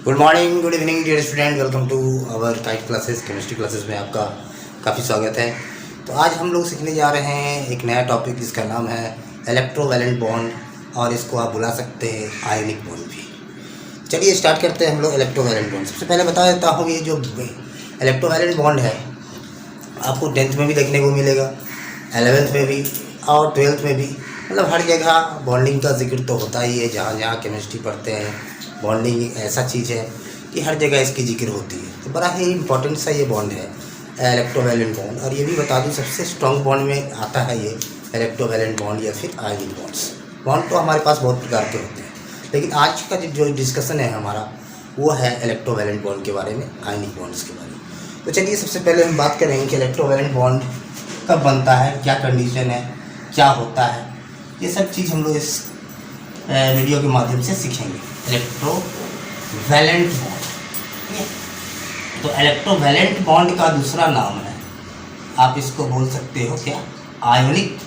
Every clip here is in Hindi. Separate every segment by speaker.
Speaker 1: Good morning, good evening dear student, welcome to our type classes. Chemistry classes में आपका काफ़ी स्वागत है। तो आज हम लोग सीखने जा रहे हैं एक नया टॉपिक जिसका नाम है इलेक्ट्रोवैलेंट बॉन्ड, और इसको आप बुला सकते हैं आयनिक बॉन्ड भी। चलिए स्टार्ट करते हैं हम लोग इलेक्ट्रोवैलेंट बॉन्ड। सबसे पहले बता देता हूँ, ये जो इलेक्ट्रोवैलेंट बॉन्ड है आपको 10th में भी देखने को मिलेगा, 11th में भी और 12th में भी। मतलब हर जगह बॉन्डिंग का जिक्र तो होता ही है। जहाँ जहाँ केमिस्ट्री पढ़ते हैं, बॉन्डिंग एक ऐसा चीज़ है कि हर जगह इसकी जिक्र होती है। तो बड़ा ही इंपॉर्टेंट सा ये बॉन्ड है इलेक्ट्रोवैलेंट बॉन्ड। और ये भी बता दूं, सबसे स्ट्रॉन्ग बॉन्ड में आता है ये इलेक्ट्रोवैलेंट बॉन्ड या फिर आयनिक बॉन्ड्स। बॉन्ड तो हमारे पास बहुत प्रकार के होते हैं, लेकिन आज का जो डिस्कशन है हमारा वो है इलेक्ट्रोवैलेंट बॉन्ड के बारे में, आयनिक बॉन्ड्स के बारे में। तो चलिए सबसे पहले हम बात करेंगे कि इलेक्ट्रोवैलेंट बॉन्ड कब बनता है, क्या कंडीशन है, क्या होता है। ये सब चीज़ हम लोग इस वीडियो के माध्यम से सीखेंगे। इलेक्ट्रोवैलेंट बॉन्ड, ठीक है। तो इलेक्ट्रोवैलेंट बॉन्ड का दूसरा नाम है, आप इसको बोल सकते हो क्या, आयोनिक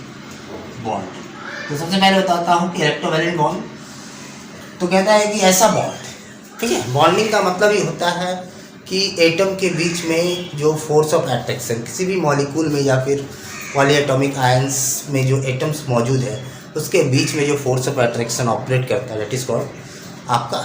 Speaker 1: बॉन्ड। तो सबसे पहले बताता हूँ कि इलेक्ट्रोवैलेंट बॉन्ड तो कहता है कि ऐसा बॉन्ड, ठीक है। बॉन्डिंग का मतलब ही होता है कि एटम के बीच में जो फोर्स ऑफ अट्रैक्शन, किसी भी मॉलिक्यूल में या फिर पॉलीएटॉमिक आयंस में जो एटम्स मौजूद है उसके बीच में जो फोर्स ऑफ अट्रैक्शन ऑपरेट करता है, दैट इज कॉल्ड आपका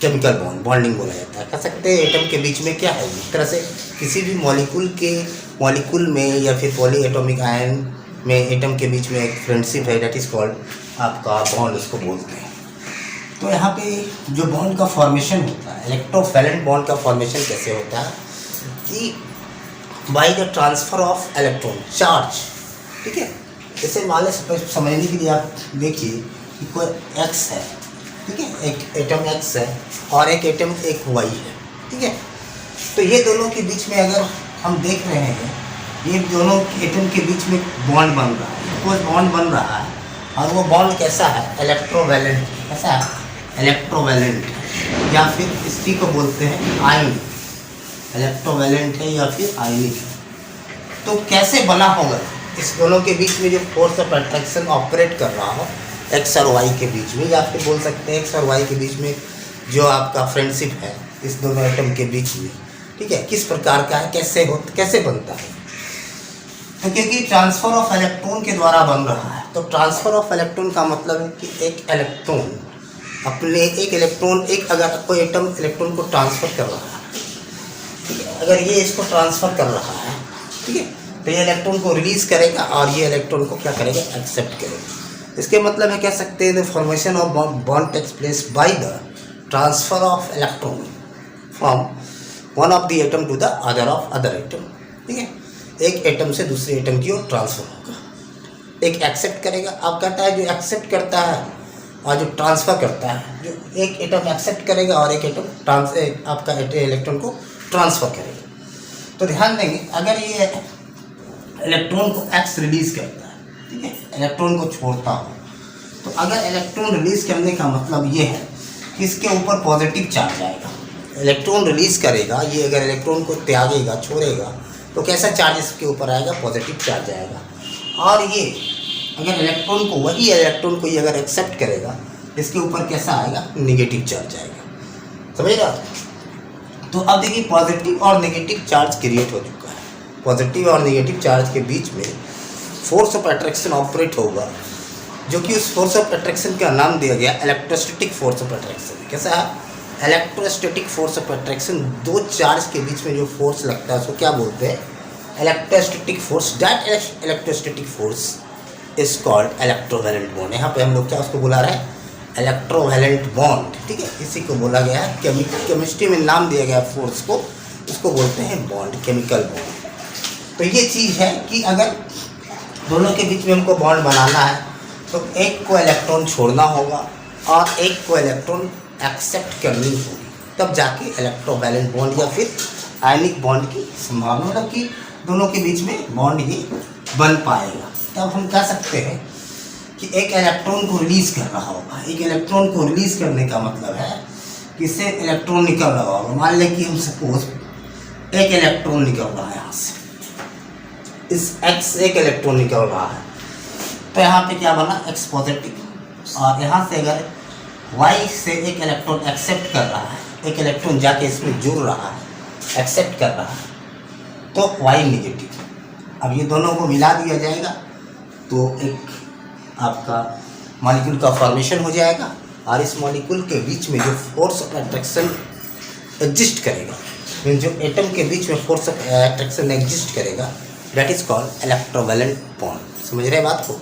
Speaker 1: केमिकल बॉन्ड, बॉन्डिंग बोला जाता है। कह सकते हैं एटम के बीच में क्या है, एक तरह से किसी भी मॉलिक्यूल में या फिर पॉलीएटॉमिक आयन में एटम के बीच में एक फ्रेंडशिप है, दैट इज कॉल्ड आपका बॉन्ड, उसको बोलते हैं। तो यहाँ पे जो बॉन्ड का फॉर्मेशन होता है, इलेक्ट्रोवैलेंट बॉन्ड का फॉर्मेशन कैसे होता है कि bye the transfer of electron charge, ठीक है। जैसे मान लें, समझने के लिए आप देखिए कि कोई एक्स है, ठीक है, एक एटम एक्स है और एक एटम एक वाई है, ठीक है। तो ये दोनों के बीच में अगर हम देख रहे हैं, ये दोनों एटम के बीच में बॉन्ड बन रहा है, कोई बॉन्ड बन रहा है, और वो बॉन्ड कैसा है, इलेक्ट्रोवैलेंट। कैसा है, इलेक्ट्रोवैलेंट, या फिर इसी को बोलते हैं आयन। इलेक्ट्रोवैलेंट है या फिर आयनिक। तो कैसे बना होगा, इस दोनों के बीच में जो फोर्स ऑफ अट्रैक्शन ऑपरेट कर रहा हो एक्स और वाई के बीच में, या फिर बोल सकते हैं एक्स और वाई के बीच में जो आपका फ्रेंडशिप है इस दोनों एटम के बीच में, ठीक है, किस प्रकार का है, कैसे बनता है। तो क्योंकि ट्रांसफर ऑफ इलेक्ट्रॉन के द्वारा बन रहा है। तो ट्रांसफर ऑफ इलेक्ट्रॉन का मतलब है कि एक इलेक्ट्रॉन अगर कोई एटम इलेक्ट्रॉन को ट्रांसफ़र कर रहा है, ठीक है, अगर ये इसको ट्रांसफ़र कर रहा है, ठीक है, तो ये इलेक्ट्रॉन को रिलीज़ करेगा और ये इलेक्ट्रॉन को क्या करेगा, एक्सेप्ट करेगा। इसके मतलब है, कह सकते हैं, the formation of bond takes place by the transfer of electron from one of the atom to the other atom, ठीक है। एक एटम से दूसरे एटम की ओर ट्रांसफर होगा, एक एक्सेप्ट करेगा। आप कहता है जो एक्सेप्ट करता है और जो ट्रांसफ़र करता है, जो एक एटम एक्सेप्ट करेगा और एक एटम आपका इलेक्ट्रॉन को ट्रांसफ़र करेगा। तो ध्यान देंगे, अगर ये इलेक्ट्रॉन को एक्स रिलीज़ करता है, ठीक है, इलेक्ट्रॉन को छोड़ता हो, तो अगर इलेक्ट्रॉन रिलीज़ करने का मतलब ये है कि इसके ऊपर पॉजिटिव चार्ज आएगा। इलेक्ट्रॉन रिलीज़ करेगा, ये अगर इलेक्ट्रॉन को त्यागेगा, छोड़ेगा, तो कैसा चार्ज इसके ऊपर आएगा, पॉजिटिव चार्ज आएगा। और ये अगर वही इलेक्ट्रॉन को ये अगर एक्सेप्ट करेगा, इसके ऊपर कैसा आएगा, नेगेटिव चार्ज आएगा। समझ रहे हो। तो अब देखिए, पॉजिटिव और नेगेटिव चार्ज क्रिएट हो चुका है। पॉजिटिव और नेगेटिव चार्ज के बीच में फोर्स ऑफ अट्रैक्शन ऑपरेट होगा, जो कि उस फोर्स ऑफ अट्रैक्शन का नाम दिया गया इलेक्ट्रोस्टैटिक फोर्स ऑफ अट्रैक्शन। कैसा है, इलेक्ट्रोस्टैटिक फोर्स ऑफ अट्रैक्शन। दो चार्ज के बीच में जो फोर्स लगता है उसको क्या बोलते हैं, electrostatic force. That electrostatic force is called electrovalent bond. यहाँ पे हम लोग क्या उसको बुला रहे हैं, इलेक्ट्रोवैलेंट बॉन्ड, ठीक है। इसी को बोला गया है, केमिस्ट्री में नाम दिया गया फोर्स को, उसको बोलते हैं बॉन्ड, केमिकल बॉन्ड। तो ये चीज़ है कि अगर दोनों के बीच में हमको बॉन्ड बनाना है, तो एक को इलेक्ट्रॉन छोड़ना होगा और एक को इलेक्ट्रॉन एक्सेप्ट करनी होगी, तब जाके इलेक्ट्रोवैलेंट बॉन्ड या फिर आयनिक बॉन्ड की संभावना, मतलब कि दोनों के बीच में बॉन्ड ही बन पाएगा। तब हम कह सकते हैं कि एक इलेक्ट्रॉन को रिलीज़ कर रहा होगा। एक इलेक्ट्रॉन को रिलीज़ करने का मतलब है कि इससे इलेक्ट्रॉन निकल रहा होगा। मान लें कि हम सपोज एक इलेक्ट्रॉन निकल रहा है यहाँ से, इस एक्स एक इलेक्ट्रॉन निकल रहा है, तो यहाँ पे क्या बना, एक्स पॉजिटिव, और यहाँ से अगर वाई से एक इलेक्ट्रॉन एक्सेप्ट कर रहा है, एक इलेक्ट्रॉन जाके इसमें जुड़ रहा है, एक्सेप्ट कर रहा है, तो Y नेगेटिव। अब ये दोनों को मिला दिया जाएगा तो एक आपका मॉलिक्यूल का फॉर्मेशन हो जाएगा, और इस मॉलिक्यूल के बीच में जो फोर्स ऑफ अट्रैक्शन एग्जिस्ट करेगा, मीन जो एटम के बीच में फोर्स ऑफ अट्रैक्शन एग्जिस्ट करेगा, that is called electrovalent bond. समझ रहे बात को?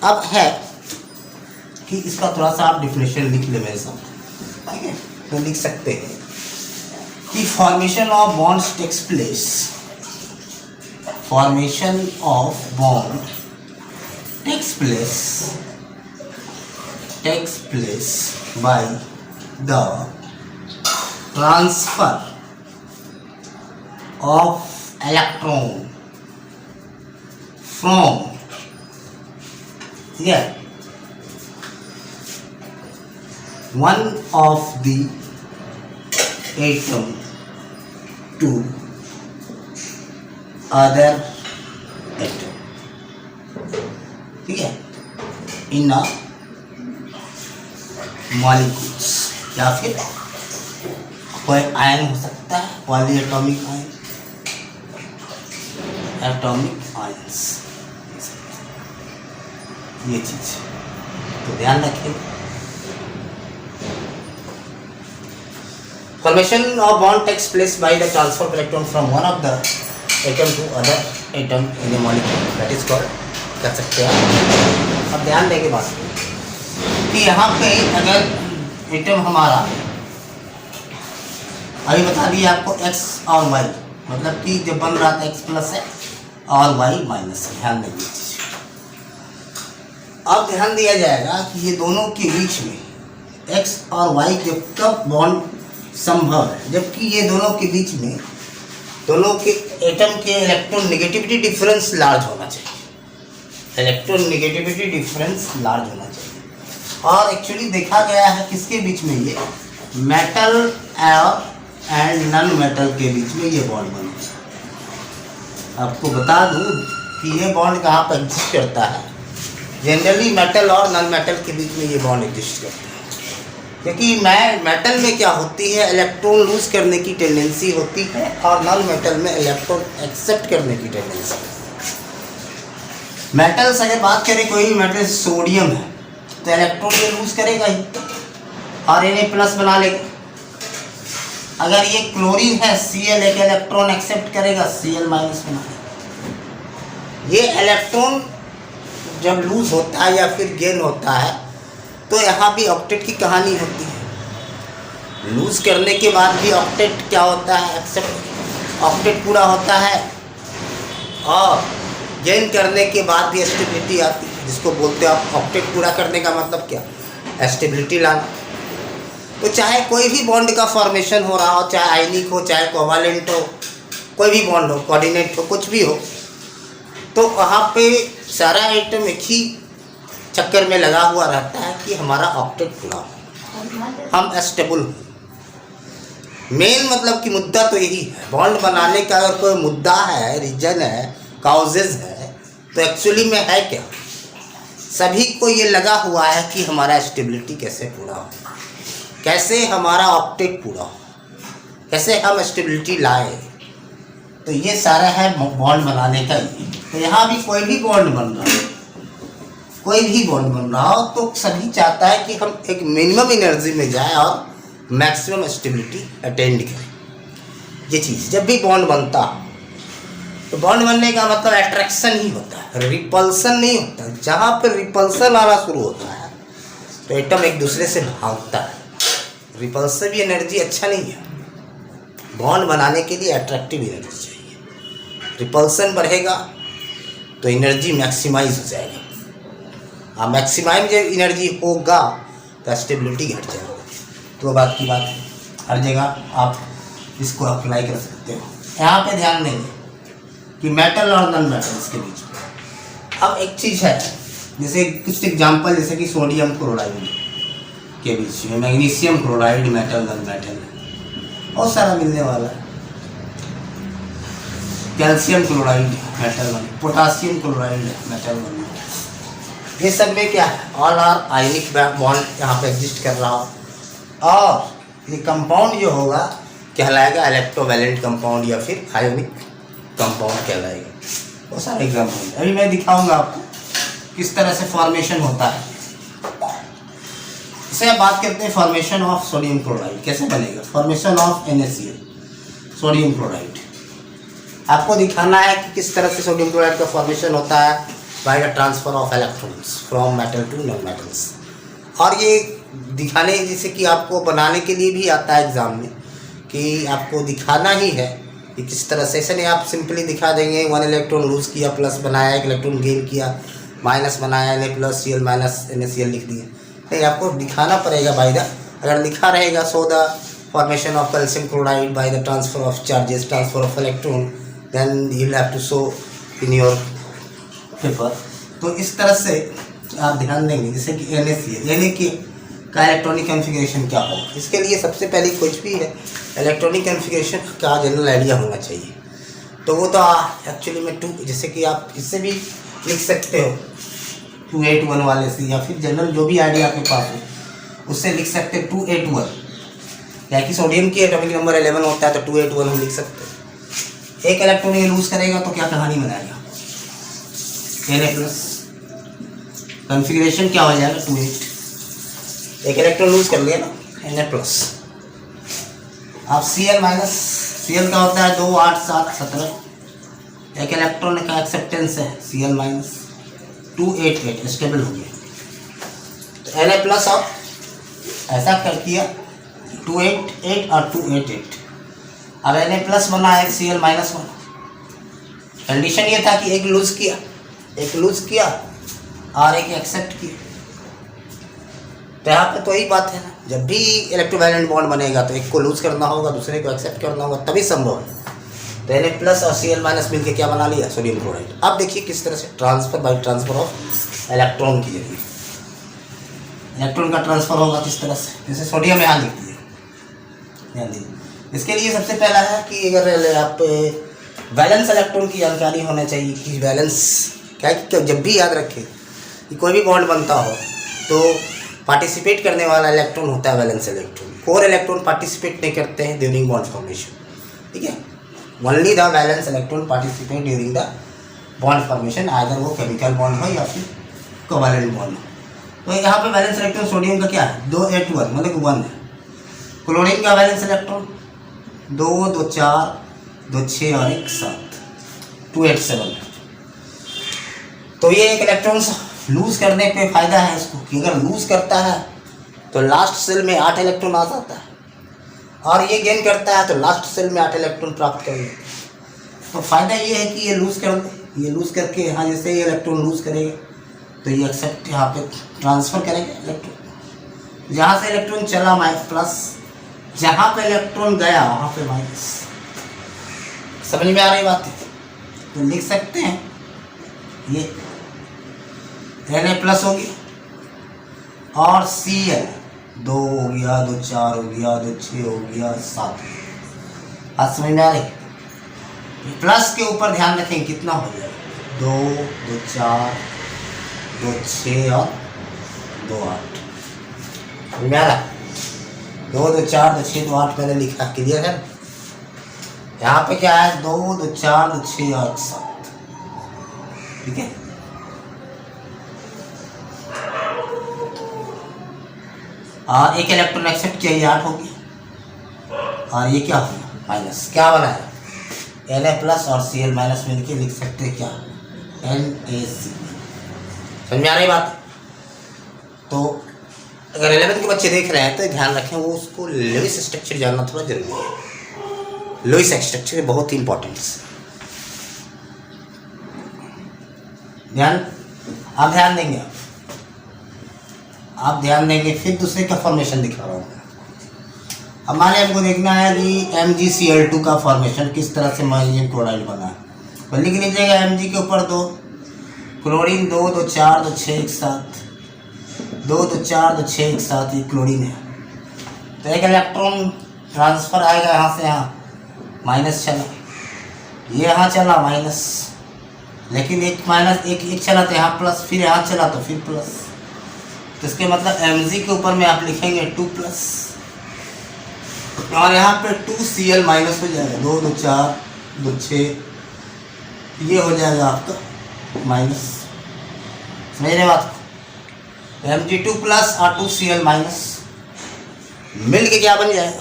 Speaker 1: अब है कि इसका थोड़ा सा आप डिफिनेशन लिख ले मेरे साथ, ठीक है? तो लिख सकते हैं कि formation of bonds takes place, formation of bond takes place by the transfer of electron from one of the atom to other atom, ठीक है, इन मॉलिक्यूल्स, या फिर कोई आयन हो सकता है, poly atomic ion, atomic ions, ये चीज तो ध्यान रखें। Formation of bond takes place by the transfer of electron from one of the atom to other atom in a molecule, that is called, कर सकते हैं। अब ध्यान देंगे बात कि यहाँ पे अगर एटम हमारा, अभी बता दिया आपको x और y, मतलब कि जब बन रहा था x प्लस है और y माइनस है, ध्यान देंगे। अब ध्यान दिया जाएगा कि ये दोनों के बीच में x और y के कब बॉन्ड संभव है, जबकि ये दोनों के बीच में दोनों के एटम के इलेक्ट्रॉन नेगेटिविटी डिफरेंस लार्ज होना चाहिए, इलेक्ट्रॉन नेगेटिविटी डिफरेंस लार्ज होना चाहिए। और एक्चुअली देखा गया है किसके बीच में, ये मेटल एंड नॉन मेटल के बीच में ये बॉन्ड बनता है। आपको बता दूं कि ये बॉन्ड कहाँ पर एग्जिस्ट करता है, जनरली मेटल और नॉन मेटल के बीच में ये बॉन्ड एग्जिस्ट करता है, क्योंकि मेटल में क्या होती है, इलेक्ट्रॉन लूज करने की टेंडेंसी होती है, और नॉन मेटल में इलेक्ट्रॉन एक्सेप्ट करने की टेंडेंसी है। मेटल से अगर बात करें, कोई भी मेटल सोडियम है तो इलेक्ट्रॉन ये लूज करेगा ही और Na प्लस बना लेगा। अगर ये क्लोरीन है, Cl एक इलेक्ट्रॉन एक्सेप्ट करेगा, Cl माइनस बना लेगा। ये इलेक्ट्रॉन जब लूज होता है या फिर गेन होता है तो यहाँ भी ऑक्टेट की कहानी होती है। लूज करने के बाद भी ऑक्टेट क्या होता है, एक्सेप्ट ऑक्टेट पूरा होता है, और गेन करने के बाद भी स्टेबिलिटी आती है, जिसको बोलते हैं आप ऑक्टेट पूरा करने का मतलब क्या, स्टेबिलिटी लाना। तो चाहे कोई भी बॉन्ड का फॉर्मेशन हो रहा हो, चाहे आयनिक हो, चाहे कोवालेंट हो, कोई भी बॉन्ड हो, कोऑर्डिनेट हो, कुछ भी हो, तो वहाँ पे सारा आइटम एक ही चक्कर में लगा हुआ रहता है कि हमारा ऑक्टेट पूरा हो, हम स्टेबल हो। मेन मतलब कि मुद्दा तो यही है, बॉन्ड बनाने का अगर कोई मुद्दा है, रीजन है, काउजेज है, तो एक्चुअली में है क्या, सभी को ये लगा हुआ है कि हमारा स्टेबिलिटी कैसे पूरा हो, कैसे हमारा ऑक्टेट पूरा हो, कैसे हम स्टेबिलिटी लाए। तो ये सारा है बॉन्ड बनाने का ही। तो यहाँ भी कोई भी बॉन्ड बन रहा हो, कोई भी बॉन्ड बन रहा हो, तो सभी चाहता है कि हम एक मिनिमम एनर्जी में जाए और मैक्सिमम स्टेबिलिटी अटेंड करें। ये चीज़ जब भी बॉन्ड बनता तो बॉन्ड बनने का मतलब अट्रैक्शन ही होता है, रिपल्सन नहीं होता। जहाँ पर रिपल्सन आना शुरू होता है तो एटम एक दूसरे से भागता है। रिपल्सिव एनर्जी अच्छा नहीं है, बॉन्ड बनाने के लिए अट्रैक्टिव एनर्जी चाहिए। रिपल्सन बढ़ेगा तो एनर्जी मैक्सिमाइज हो जाएगा, हाँ मैक्सिमाइज जब एनर्जी होगा तो स्टेबिलिटी घट जाएगी। तो बात की बात है, हर जगह आप इसको अप्लाई कर सकते हो। यहाँ पे ध्यान देंगे कि मेटल और नॉन मेटल इसके बीच में। अब एक चीज़ है, जैसे कुछ एग्जांपल, जैसे कि सोडियम क्लोराइड के बीच में magnesium chloride, metal non metal बहुत सारा मिलने वाला है। Calcium chloride metal one, potassium chloride metal one, ये सब में क्या है, ऑल आर आयनिक बॉन्ड यहाँ पे एग्जिस्ट कर रहा हो। और ये कंपाउंड जो होगा कहलाएगा इलेक्ट्रोवैलेंट कंपाउंड या फिर आयोनिक कंपाउंड कहलाएगा। बहुत सारे एग्जाम्पल अभी मैं दिखाऊंगा आपको किस तरह से फॉर्मेशन होता है। इसे अब बात करते हैं फॉर्मेशन ऑफ सोडियम क्लोराइड कैसे बनेगा। Formation of NaCl sodium chloride, आपको दिखाना है कि किस तरह से सोडियम क्लोराइड का फॉर्मेशन होता है by the transfer of electrons from metal to non metals. और ये दिखाने जैसे कि आपको बनाने के लिए भी आता है एग्जाम में कि आपको दिखाना ही है कि किस तरह से। ऐसे नहीं आप सिंपली दिखा देंगे 1 इलेक्ट्रॉन लूज किया प्लस बनाया, 1 इलेक्ट्रॉन गेन किया माइनस बनाया, Na+Cl माइनस NaCl लिख दिए। नहीं, आपको दिखाना पड़ेगा बाय द, अगर लिखा रहेगा so the formation of calcium chloride by the transfer of charges, transfer of electron, then you will have to show in your paper. तो इस तरह से आप ध्यान देंगे जैसे कि Na का इलेक्ट्रॉनिक कॉन्फ़िगरेशन क्या हो। इसके लिए सबसे पहले कुछ भी है इलेक्ट्रॉनिक कॉन्फ़िगरेशन का जनरल आइडिया होना चाहिए। तो वो तो एक्चुअली में 2 जैसे कि आप इससे भी लिख सकते हो 281 वाले से, या फिर जनरल जो भी आइडिया आपके पास हो उससे लिख सकते हैं 281। या कि सोडियम की एटॉमिक नंबर 11 होता है तो 281 हम लिख सकते हैं। एक इलेक्ट्रॉन ये लूज करेगा तो क्या कहानी बनाएगा Na+, कॉन्फ़िगरेशन क्या हो जाएगा 28। एक इलेक्ट्रॉन लूज कर लिया ना Na+। अब Cl का होता है 2 8 7 17। एक इलेक्ट्रॉन का एक्सेप्टेंस है Cl- 288 स्टेबल हो गया। तो Na+ अब ऐसा कर किया 288 और 288। अब Na+ बना है Cl-1। कंडीशन ये था कि एक लूज किया और एक एक्सेप्ट किया। तो यहाँ पे तो यही बात है ना, जब भी इलेक्ट्रोवैलेंट बॉन्ड बनेगा तो एक को लूज करना होगा, दूसरे को एक्सेप्ट करना होगा, तभी संभव है। तो Na+ और Cl- मिलकर क्या बना लिया सोडियम क्लोराइड। अब देखिए किस तरह से ट्रांसफर ऑफ इलेक्ट्रॉन की जरिए इलेक्ट्रॉन का ट्रांसफर होगा किस तरह से, जैसे सोडियम यहाँ लिख दिए। ध्यान दीजिए, इसके लिए सबसे पहला है कि अगर आप वैलेंस इलेक्ट्रॉन की जानकारी होना चाहिए कि वैलेंस क्या, जब भी याद रखें कि कोई भी बॉन्ड बनता हो तो पार्टिसिपेट करने वाला इलेक्ट्रॉन होता है valence electron. Core electron participate नहीं करते हैं ड्यूरिंग बॉन्ड फॉर्मेशन, ठीक है। Only the valence electron participate during the bond formation, either वो केमिकल बॉन्ड हो या फिर कोवैलेंट बॉन्ड हो। तो यहाँ पे वैलेंस इलेक्ट्रॉन सोडियम का क्या है 281 मतलब 1 है। क्लोरीन का वैलेंस इलेक्ट्रॉन 2 2 4 2 6 और 1 7 287 है। तो ये एक इलेक्ट्रॉन लूज करने पे फ़ायदा है इसको कि अगर लूज करता है तो लास्ट सेल में 8 इलेक्ट्रॉन आ जाता है, और ये गेन करता है तो लास्ट सेल में 8 इलेक्ट्रॉन प्राप्त करेंगे। तो फ़ायदा ये है कि ये लूज़ कर दे, ये लूज़ करके यहाँ जैसे ये इलेक्ट्रॉन लूज़ करेगा तो ये एक्सेप्ट यहाँ पे ट्रांसफ़र करेगा इलेक्ट्रॉन। जहाँ से इलेक्ट्रॉन चला प्लस, जहाँ पे इलेक्ट्रॉन गया वहाँ पे माइनस। समझ में आ रही बात है? तो लिख सकते हैं ये Na+ हो गया और Cl 2 हो गया, 2 4 हो गया, 2 6 हो गया, 7। आज समझ में आ रही? प्लस के ऊपर ध्यान रखें कितना हो जाएगा 2 2 4 2 6 और 2 8। समझ में आ रहा? 2 2 4 2 6 2 8 मैंने लिखा, क्लियर है? यहाँ पे क्या है 2 2 4 2 6 और 7, ठीक है। और एक इलेक्ट्रॉन एक्सेप्ट किया, ये 8 हो गया, और ये क्या हो गया माइनस। क्या बना है Na+ और Cl- मिलके लिख सकते हैं क्या NaC। समझ में आ रही बात? तो अगर 11th के बच्चे देख रहे हैं तो ध्यान रखें वो उसको लुईस स्ट्रक्चर जानना थोड़ा जरूरी है। लुईस स्ट्रक्चर बहुत ही इंपॉर्टेंट ध्यान, आप ध्यान देंगे, आप ध्यान देंगे। फिर दूसरे का फॉर्मेशन दिखा रहा हूँ। हमारे हमको देखना है कि MgCl2 का फॉर्मेशन किस तरह से मैग्नीशियम क्लोराइड बना है। तो लिख लीजिएगा Mg के ऊपर 2, क्लोरीन 2 2 4 2 6 1 7, 2 2 4 2 6 1 7, ये क्लोरीन है। तो एक इलेक्ट्रॉन ट्रांसफर आएगा यहाँ से यहाँ, माइनस चला, ये यहाँ चला माइनस, लेकिन एक माइनस एक चला तो यहाँ प्लस, फिर यहाँ चला तो फिर प्लस। तो इसके मतलब Mg के ऊपर में आप लिखेंगे 2+, और यहाँ पे 2Cl माइनस हो जाएगा, 2 2 4 2 6, ये हो जाएगा आपका माइनस। समझ रहे बात? Mg2 प्लस और 2Cl माइनस मिल के क्या बन जाएगा?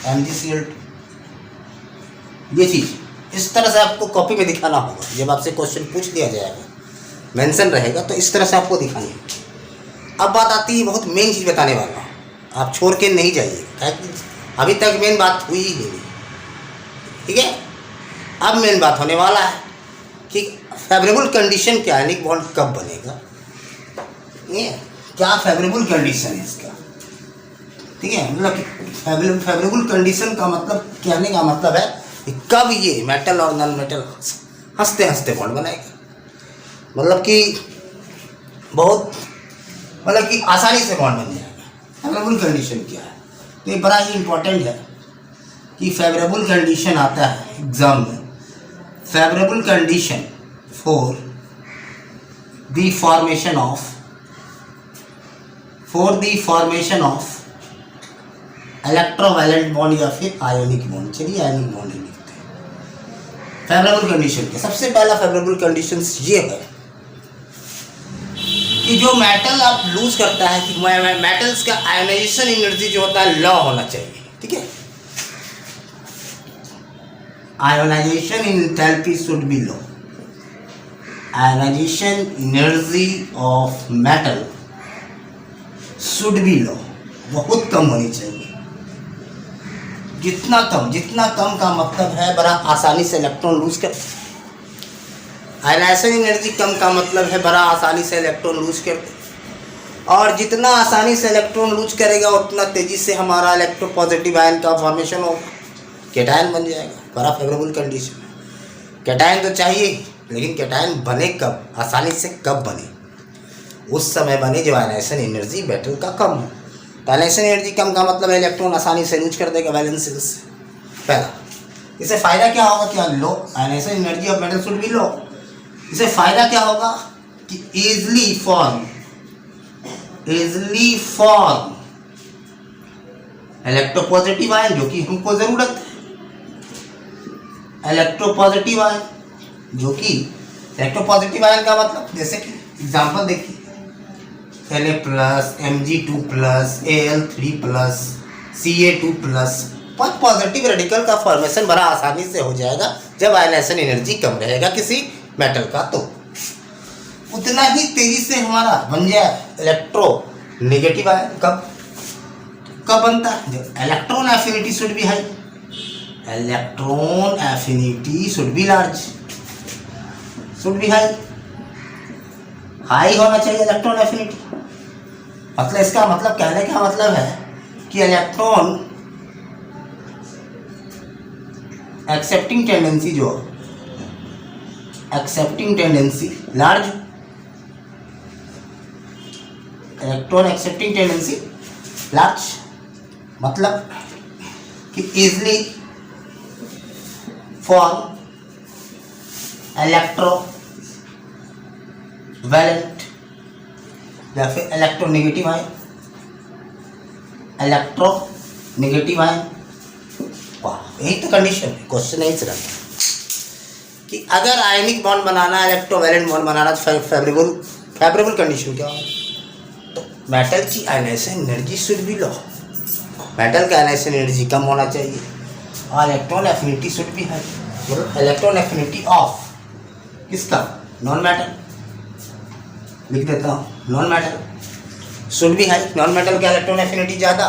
Speaker 1: MgCl2। ये चीज़ इस तरह से आपको कॉपी में दिखाना होगा। जब आपसे क्वेश्चन पूछ लिया जाएगा, मेंशन रहेगा, तो इस तरह से आपको दिखानी है। अब बात आती है, बहुत मेन चीज़ बताने वाला हूँ, आप छोड़ के नहीं जाइए, अभी तक मेन बात हुई ही नहीं। ठीक है, अब मेन बात होने वाला है कि फेवरेबल कंडीशन क्या है, यानी बॉन्ड कब बनेगा, ये क्या फेवरेबल कंडीशन है इसका। ठीक है, मतलब फेवरेबल कंडीशन का मतलब, कहने का मतलब है कि कब ये मेटल और नॉन मेटल हंसते हंसते बॉन्ड बनाएगा। मतलब कि बहुत, मतलब कि आसानी से बॉन्ड बन जाएगा। फेवरेबल कंडीशन क्या है, तो ये बड़ा ही इंपॉर्टेंट है कि फेवरेबल कंडीशन आता है एग्जाम में। Favourable condition for the formation of electrovalent bond या फिर आयोनिक बॉन्ड। चलिए आयोनिक बॉन्ड लिखते हैं। फेवरेबल कंडीशन के सबसे पहला फेवरेबल कंडीशन ये है कि जो मेटल आप लूज करता है, कि मेटल्स का आयोनाइजेशन एनर्जी जो होता है लो होना चाहिए। ठीक है, ionisation enthalpy should be low. Ionisation energy of metal should be low, बहुत कम होनी चाहिए। जितना कम का मतलब है बड़ा आसानी से इलेक्ट्रॉन लूज कर। आयनाइजेशन एनर्जी कम का मतलब है बड़ा आसानी से इलेक्ट्रॉन लूज कर। और जितना आसानी से इलेक्ट्रॉन लूज करेगा उतना तेजी से हमारा इलेक्ट्रोपॉजिटिव आयन का फॉर्मेशन होगा, कैटायन बन जाएगा। बड़ा फेवरेबल कंडीशन है। कैटायन तो चाहिए, लेकिन कैटायन बने कब, आसानी से कब बने, उस समय बने जब आयनाइजेशन एनर्जी मेटल का कम हो। तो आयनाइजेशन एनर्जी कम का मतलब है इलेक्ट्रॉन आसानी से लूज कर देगा वैलेंस शेल से। पहला, इससे फ़ायदा क्या होगा, क्या low ionisation energy of metal should be low. इससे फ़ायदा क्या होगा कि इजली फॉर्म इलेक्ट्रोपॉजिटिव आयन, जो कि हमको ज़रूरत है। इलेक्ट्रोपॉजिटिव आयन, जो कि इलेक्ट्रोपॉजिटिव आयन का मतलब, जैसे कि एग्जांपल देखिए, Na plus Mg2 plus Al3 plus Ca2 plus, बहुत पॉजिटिव रेडिकल का फॉर्मेशन बड़ा आसानी से हो जाएगा जब आयनाइजेशन एनर्जी कम रहेगा किसी मेटल का। तो उतना ही तेजी से हमारा बन जाए इलेक्ट्रो नेगेटिव आयन। कब बनता है, जब electron affinity should be high. Electron affinity should B large, should be high होना चाहिए इलेक्ट्रॉन एफिनिटी। मतलब इसका मतलब, कहने का मतलब है कि electron accepting tendency large, electron accepting tendency large, मतलब कि इजली फॉर्म इलेक्ट्रो वैलेंट या फिर इलेक्ट्रोनेगेटिव आयन। वाह, यही तो कंडीशन है। क्वेश्चन यही चला कि अगर आयनिक बॉन्ड बनाना है, इलेक्ट्रोवैलेंट बॉन्ड बनाना, फेवरेबल कंडीशन क्या है, तो मेटल की ionisation energy should be low. Metal का आयनाइजेशन एनर्जी कम होना चाहिए और electron affinity should be high. मतलब इलेक्ट्रॉन एफिनिटी ऑफ किसका, नॉन मेटल, लिख देता हूँ, non metal should be high. Non metal का इलेक्ट्रॉन एफिनिटी ज़्यादा।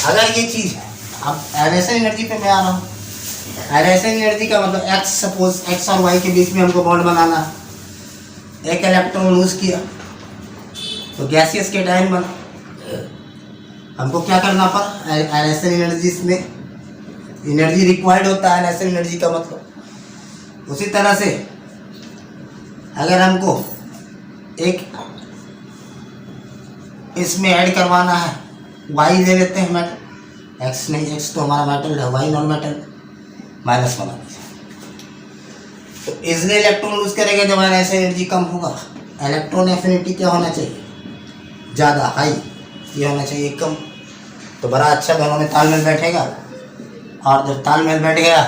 Speaker 1: अगर ये चीज़ है, अब आयनाइजेशन एनर्जी पे मैं आ रहा हूँ। आयनाइजेशन एनर्जी का मतलब एक्स, सपोज एक्स और वाई के बीच में हमको बॉन्ड बनाना है। एक इलेक्ट्रॉन लूज किया तो गैसियस कैटायन बना। हमको क्या करना पड़ा, आयनाइजेशन एनर्जी में एनर्जी रिक्वायर्ड होता है आयनाइजेशन एनर्जी का मतलब। उसी तरह से अगर हमको एक इसमें ऐड करवाना है, वाई ले लेते हैं मेटल, एक्स नहीं, एक्स तो हमारा मेटल है, वाई नॉन मेटल, माइनस बना दीजिए। तो इजली इलेक्ट्रॉन लूज करेगा जब आयनाइजेशन एनर्जी कम होगा। इलेक्ट्रॉन एफिनिटी क्या होना चाहिए, ज़्यादा, हाई। ये होना चाहिए कम। तो बड़ा अच्छा दोनों में तालमेल बैठेगा, और जब तालमेल बैठ गया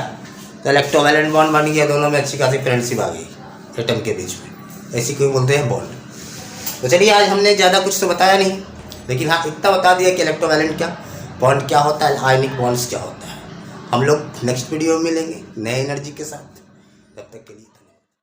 Speaker 1: तो इलेक्ट्रोवैलेंट बॉन्ड बन गया, दोनों में अच्छी खासी फ्रेंडशिप आ गई एटम के बीच में, ऐसी कोई बोलते हैं बॉन्ड। तो चलिए आज हमने ज़्यादा कुछ तो बताया नहीं, लेकिन हाँ इतना बता दिया कि इलेक्ट्रोवैलेंट क्या बॉन्ड क्या होता है, आयनिक बॉन्ड्स क्या होता है। हम लोग नेक्स्ट वीडियो में मिलेंगे नए एनर्जी के साथ, तब तक के लिए।